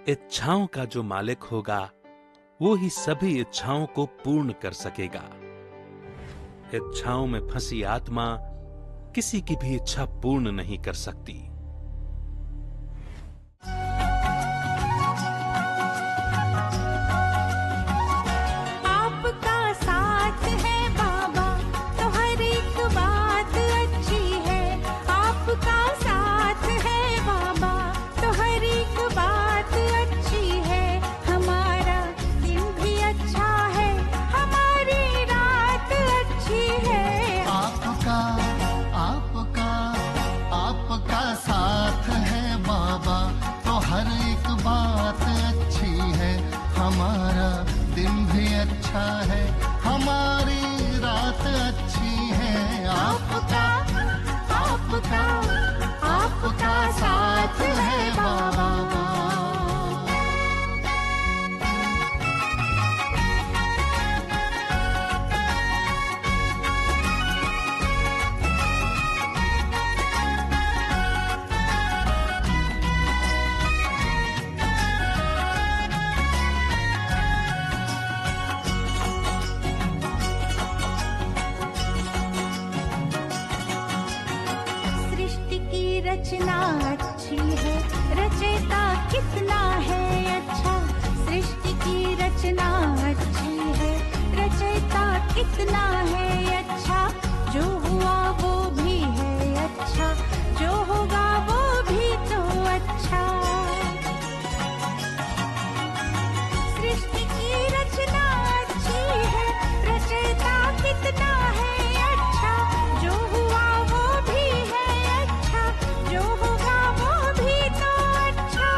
इच्छाओं का जो मालिक होगा वो ही सभी इच्छाओं को पूर्ण कर सकेगा। इच्छाओं में फंसी आत्मा किसी की भी इच्छा पूर्ण नहीं कर सकती। आपका साथ है बाबा तो हर एक बात अच्छी है। आपका साथ है बाबा तो हर एक बात अच्छी है। हमारा दिन भी अच्छा है, हमारी रात अच्छी है। आपका आपका आपका साथ है बाबा तो हर एक बात अच्छी है। हमारा दिन भी अच्छा है, हमारी रात अच्छी है। आपका आपका आपका साथ है बाबा। सृष्टि की रचना अच्छी है, रचयिता कितना है अच्छा। सृष्टि की रचना अच्छी है, रचयिता कितना है अच्छा। जो हुआ वो भी है अच्छा, जो होगा वो भी तो अच्छा। सृष्टि की रचना अच्छी है, रचयिता कितना है अच्छा। जो हुआ वो भी है अच्छा, जो होगा वो भी तो अच्छा।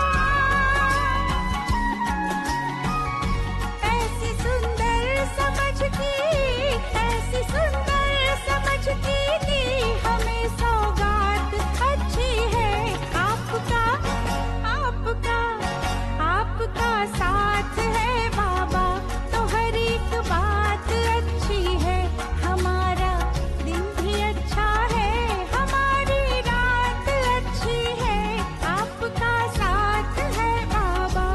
ऐसी सुंदर समझ की, ऐसी सुंदर समझ की दी हमें सौगात अच्छी है। आपका आपका आपका साथ है बाबा तो हर एक बात अच्छी है। हमारा दिन भी अच्छा है, हमारी रात अच्छी है। आपका साथ है बाबा।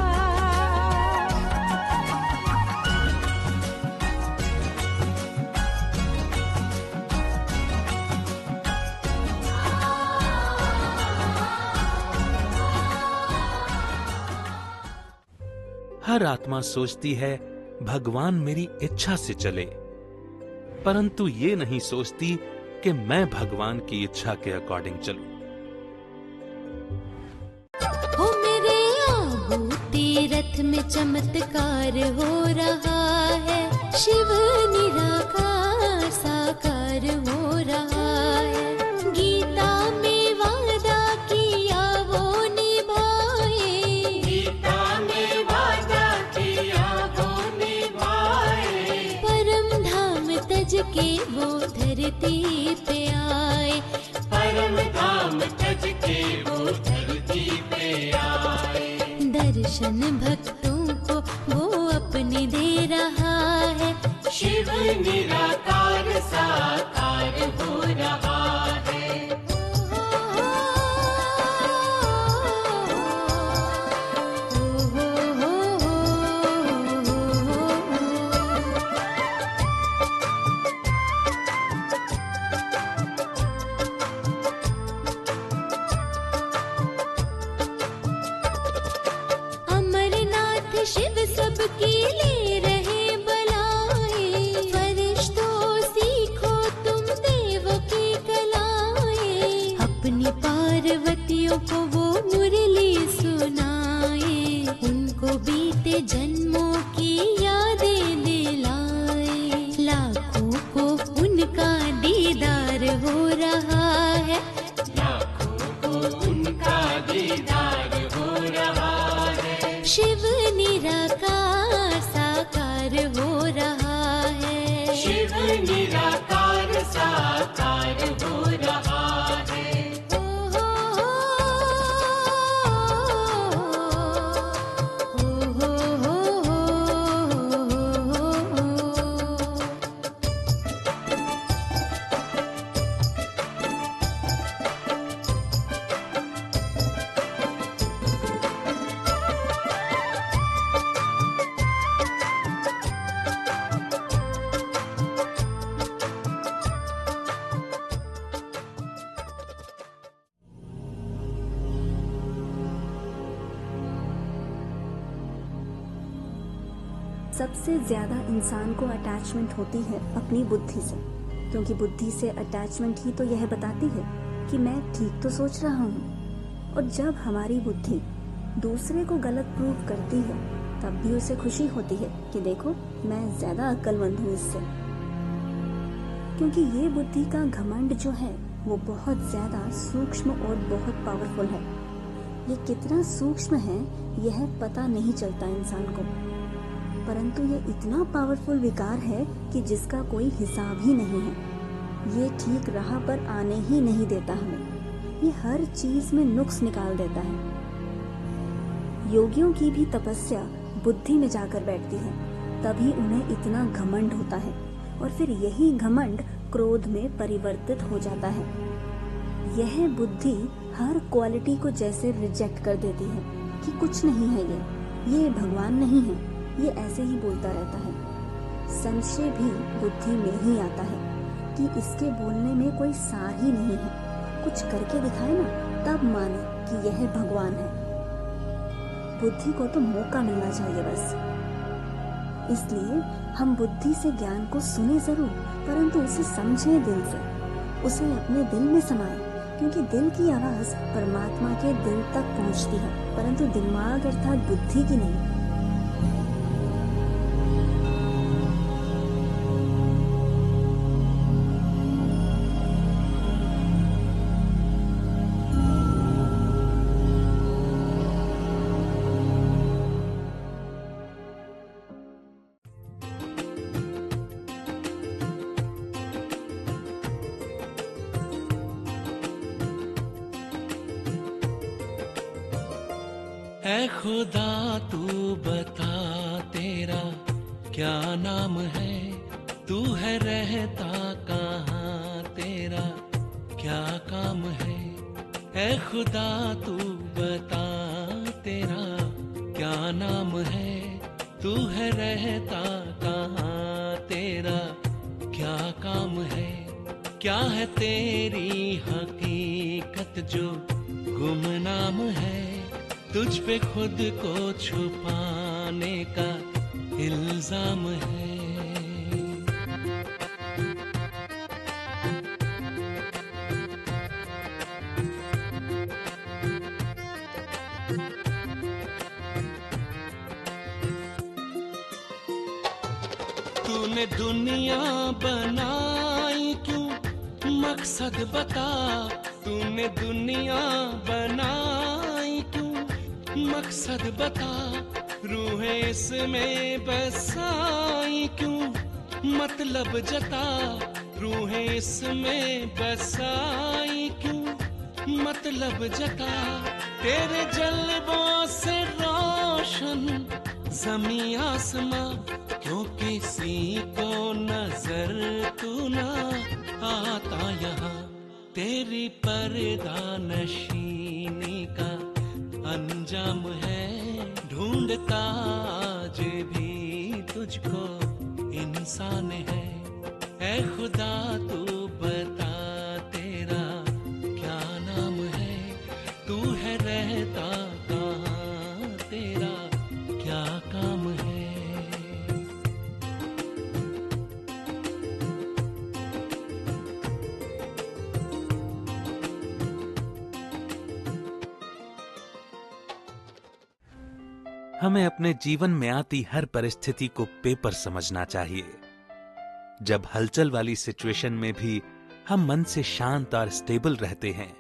हर आत्मा सोचती है भगवान मेरी इच्छा से चले, परंतु ये नहीं सोचती कि मैं भगवान की इच्छा के अकॉर्डिंग चलूं। हो मेरे आबू तीरथ में चमत्कार हो रहा है। शिव निराकार साकार हो रहा है। गीता में वादा किया वो निभाए। गीता में वादा किया वो निभाए। परम धाम तज के वो धरती पे आए। परम धाम तज के वो धरती पे आए। दर्शन भक्तों को वो अपने दे रहा है। शिव निराकार साकार हो रहा है। अमरनाथ शिव सबकी ले रहे बलाए। फरिश्तों सबसे ज्यादा इंसान को अटैचमेंट होती है अपनी बुद्धि से, क्योंकि बुद्धि से अटैचमेंट ही तो यह बताती है कि मैं ठीक तो सोच रहा हूँ। और जब हमारी बुद्धि दूसरे को गलत प्रूव करती है तब भी उसे खुशी होती है कि देखो मैं ज्यादा अक्लमंद हूँ इससे। क्योंकि ये बुद्धि का घमंड जो है वो बहुत ज्यादा सूक्ष्म और बहुत पावरफुल है। ये कितना सूक्ष्म है यह पता नहीं चलता इंसान को, परंतु ये इतना पावरफुल विकार है कि जिसका कोई हिसाब ही नहीं है। ये ठीक राह पर आने ही नहीं देता हमें, ये हर चीज में नुक्स निकाल देता है। योगियों की भी तपस्या बुद्धि में जाकर बैठती है, तभी उन्हें इतना घमंड होता है और फिर यही घमंड क्रोध में परिवर्तित हो जाता है। यह बुद्धि हर क्वालिटी को जैसे रिजेक्ट कर देती है कि कुछ नहीं है, ये भगवान नहीं है, ये ऐसे ही बोलता रहता है। संशय भी बुद्धि में ही आता है कि इसके बोलने में कोई सार ही नहीं है, कुछ करके दिखाए ना तब माने कि यह भगवान है। बुद्धि को तो मौका मिलना चाहिए बस। इसलिए हम बुद्धि से ज्ञान को सुने जरूर, परंतु उसे समझें दिल से, उसे अपने दिल में समाएं, क्योंकि दिल की आवाज परमात्मा के दिल तक पहुंचती है, परंतु दिमाग अर्थात बुद्धि की नहीं। ऐ खुदा तू बता तेरा क्या नाम है, तू है रहता कहाँ, तेरा क्या काम है। ऐ खुदा तू बता तेरा क्या नाम है, तू है रहता कहाँ, तेरा क्या काम है। क्या है तेरी हकीकत जो गुमनाम है, तुझ पे खुद को छुपाने का इल्जाम है। तूने दुनिया बनाई क्यों, मकसद बता। तूने दुनिया बनाई क्यों, मकसद बता। रूहें इसमें बसाई क्यों, मतलब जता। रूहें इसमें बसाई क्यों, मतलब जता। तेरे जलवों से रोशन ज़मीं आसमां, क्यों किसी को नजर तू ना आता यहाँ। तेरी पर्दा नशीनी का अंजाम है, ढूंढता आज भी तुझको इंसान है। ऐ खुदा तू बता तेरा क्या नाम है, तू है रहता कहाँ, तेरा क्या काम है। हमें अपने जीवन में आती हर परिस्थिति को पेपर समझना चाहिए। जब हलचल वाली सिचुएशन में भी हम मन से शांत और स्टेबल रहते हैं,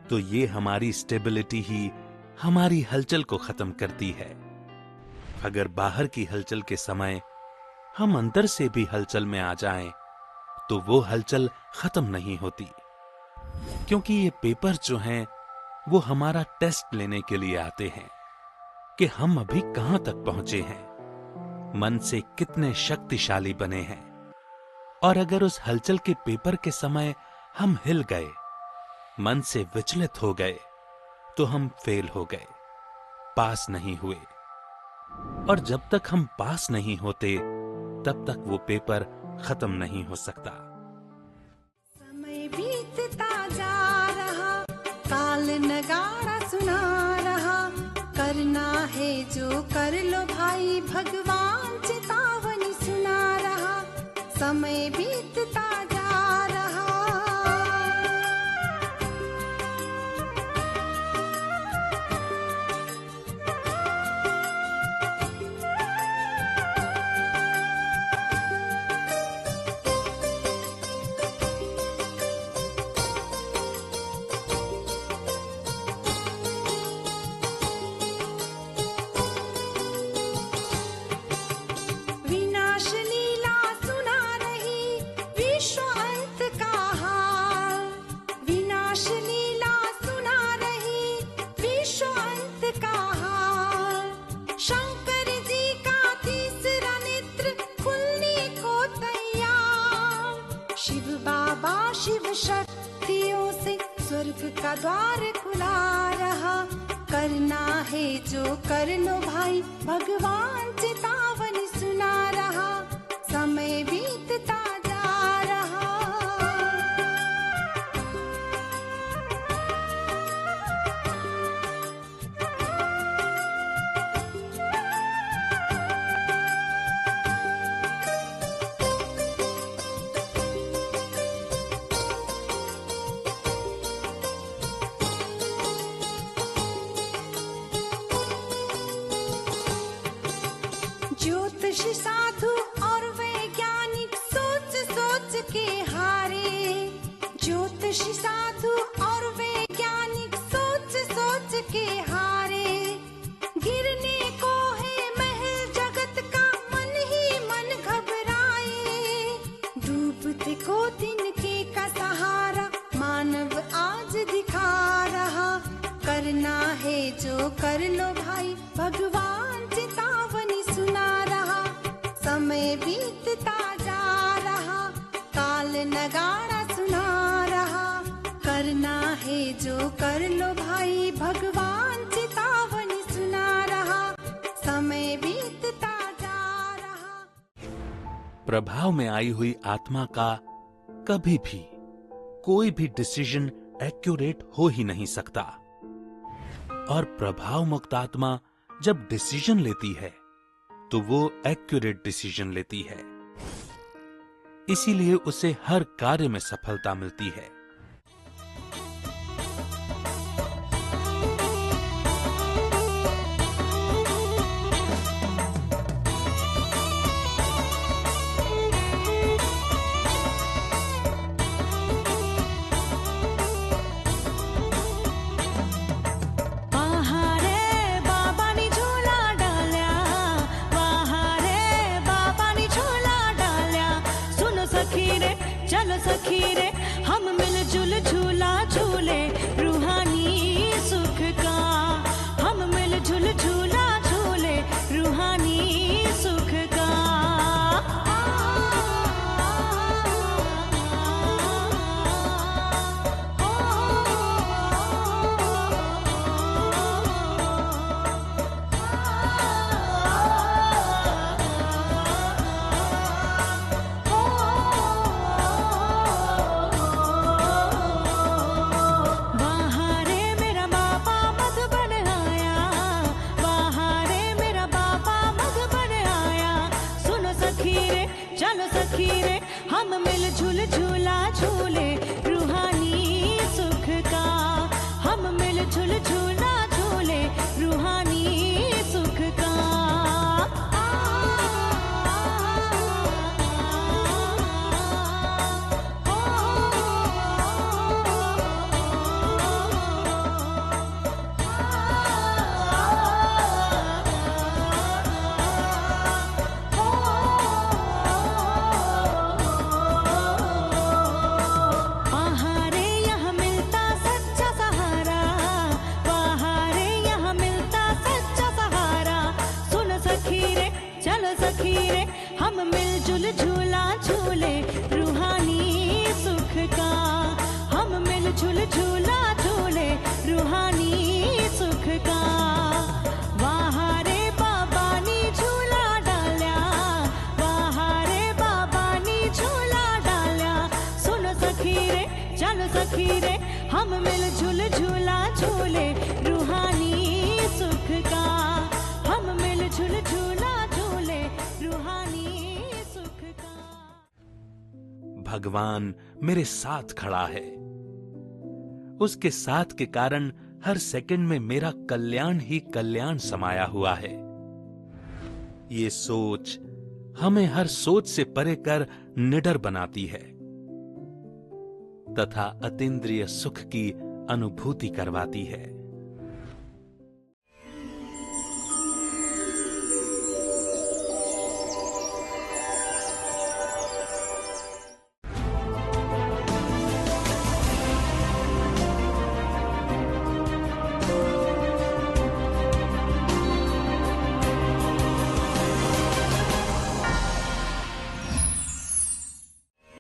तो ये हमारी स्टेबिलिटी ही हमारी हलचल को खत्म करती है। अगर बाहर की हलचल के समय हम अंदर से भी हलचल में आ जाएं, तो वो हलचल खत्म नहीं होती, क्योंकि ये पेपर जो हैं, वो हमारा टेस्ट लेने के लिए आते हैं कि हम अभी कहां तक पहुंचे हैं, मन से कितने शक्तिशाली बने हैं। और अगर उस हलचल के पेपर के समय हम हिल गए, मन से विचलित हो गए, तो हम फेल हो गए, पास नहीं हुए। और जब तक हम पास नहीं होते, तब तक वो पेपर खत्म नहीं हो सकता। समय बीतता जा रहा, काल नगाड़ा सुना रहा। करना है जो कर लो भाई, भगवान चित समय बीतता जा रहा। विनाश लीला सुना रही विश्व अंत का हाल। विनाश लीला सुना रही विश्व अंत का हाल। शंकर जी का तीसरा नेत्र खुलने को तैयार। शिव बाबा शिव शक्तियों से स्वर्ग का द्वार खुला रहा। करना है जो कर लो भाई, भगवान चेतावनी सुना रहा। समय बीतता जा रहा। ज्योतिषी साधु और वैज्ञानिक सोच सोच के हारे। ज्योतिषी साधु और वैज्ञानिक सोच सोच के हारे। गिरने को है महल जगत का, मन ही मन घबराए। डूबते को तिनके का सहारा मानव आज दिखा रहा। करना है जो कर लो भाई, भगवान चेतावनी सुना रहा। समय बीतता जा रहा, काल नगाड़ा सुना रहा। करना है जो कर लो भाई, भगवान चेतावनी सुना रहा। समय बीतता जा रहा। प्रभाव में आई हुई आत्मा का कभी भी कोई भी डिसीजन एक्यूरेट हो ही नहीं सकता। और प्रभाव मुक्त आत्मा जब डिसीजन लेती है तो वो एक्यूरेट डिसीजन लेती है। इसीलिए उसे हर कार्य में सफलता मिलती है। सखी रे हम मिलजुल झूला झूले रूहानी सुख का। हम मिलजुल झूला झूले रूहानी सुख का। हम मिलजुल झूला झूले रूहानी सुख का। हम मिलजुल झूला झूले रूहानी सुख का। हम मिलजुल झूला झूले रूहानी सुख का। हम मिलजुल झूला झूले रूहानी सुख का। वहाँ रे बाबा नी झूला डाल्या, वहाँ रे बाबा नी झूला डाल्या। सुनो सखी रे चलो सखी रे हम मिलजुल झूला झूले रूहानी सुख का। हम मिलजुल झूला झूले रूहानी सुख का। भगवान मेरे साथ खड़ा है। उसके साथ के कारण हर सेकंड में मेरा कल्याण ही कल्याण समाया हुआ है। ये सोच हमें हर सोच से परे कर निडर बनाती है तथा अतीन्द्रिय सुख की अनुभूति करवाती है।